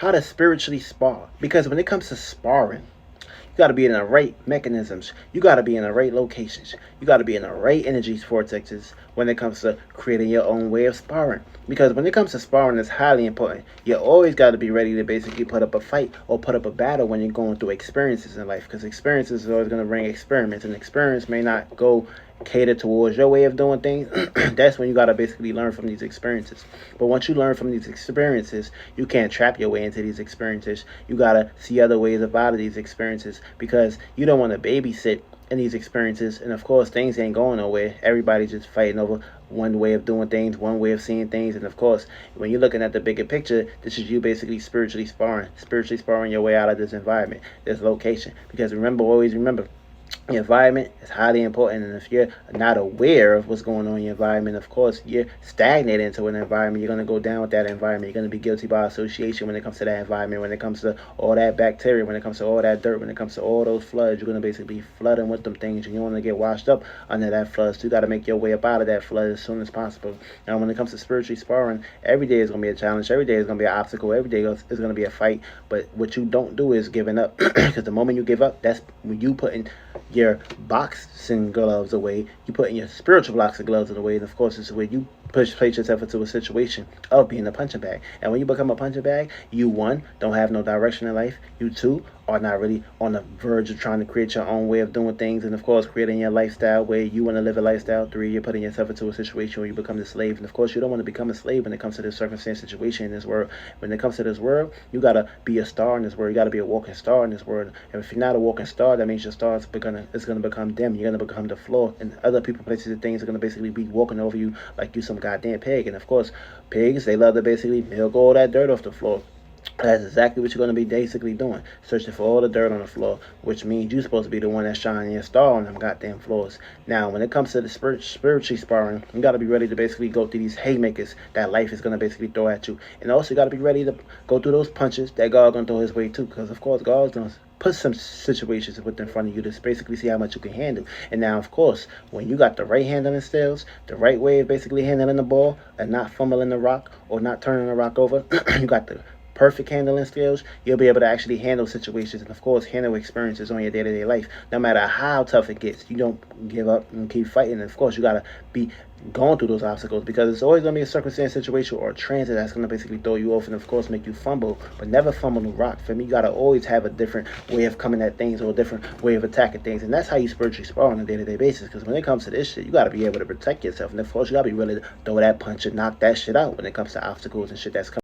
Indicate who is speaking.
Speaker 1: how to spiritually spar. Because when it comes to sparring, you got to be in the right mechanisms. You got to be in the right locations. You got to be in the right energy vortexes when it comes to creating your own way of sparring. Because when it comes to sparring, it's highly important. You always got to be ready to basically put up a fight or put up a battle when you're going through experiences in life. Because experiences is always going to bring experiments, and experience may not go cater towards your way of doing things. That's when you got to basically learn from these experiences. But once you learn from these experiences, you can't trap your way into these experiences. You got to see other ways of out of these experiences, because you don't want to babysit in these experiences. And of course, things ain't going nowhere. Everybody's just fighting over one way of doing things, one way of seeing things. And of course, when you're looking at the bigger picture, this is you basically spiritually sparring your way out of this environment, this location. Because remember, always remember, your environment is highly important, and if you're not aware of what's going on in your environment, of course, you're stagnated into an environment. You're going to go down with that environment. You're going to be guilty by association when it comes to that environment, when it comes to all that bacteria, when it comes to all that dirt, when it comes to all those floods. You're going to basically be flooding with them things, and you want to get washed up under that flood. So you got to make your way up out of that flood as soon as possible. Now, when it comes to spiritually sparring, every day is going to be a challenge. Every day is going to be an obstacle. Every day is going to be a fight. But what you don't do is giving up, because the moment you give up, that's when you put in your boxing gloves away. You put in your spiritual boxing gloves away, and of course, this is where you place yourself into a situation of being a punching bag. And when you become a punching bag, you, one, don't have no direction in life. You, two, are not really on the verge of trying to create your own way of doing things, and of course, creating your lifestyle where you want to live a lifestyle. Three, you're putting yourself into a situation where you become the slave, and of course, you don't want to become a slave when it comes to this circumstance situation in this world. When it comes to this world, you gotta be a star in this world. You gotta be a walking star in this world. And if you're not a walking star, that means your star is gonna become dim. You're gonna become the floor, and other people, places, and things are gonna basically be walking over you like you some goddamn pig. And of course, pigs, they love to basically milk all that dirt off the floor. That's exactly what you're going to be basically doing, searching for all the dirt on the floor, which means you're supposed to be the one that's shining your star on them goddamn floors. Now, when it comes to the spiritually sparring, you got to be ready to basically go through these haymakers that life is going to basically throw at you. And also, you got to be ready to go through those punches that God going to throw his way too, because of course, God's going to put some situations to put in front of you to basically see how much you can handle. And now, of course, when you got the right handling skills, the right way of basically handling the ball and not fumbling the rock or not turning the rock over, you got the perfect handling skills, you'll be able to actually handle situations and, of course, handle experiences on your day-to-day life. No matter how tough it gets, you don't give up and keep fighting. And, of course, you got to be going through those obstacles, because it's always going to be a circumstance, situation, or a transit that's going to basically throw you off and, of course, make you fumble, but never fumble the rock. For me, you got to always have a different way of coming at things or a different way of attacking things, and that's how you spiritually spar on a day-to-day basis, because when it comes to this shit, you got to be able to protect yourself, and, of course, you got to be ready to throw that punch and knock that shit out when it comes to obstacles and shit that's coming.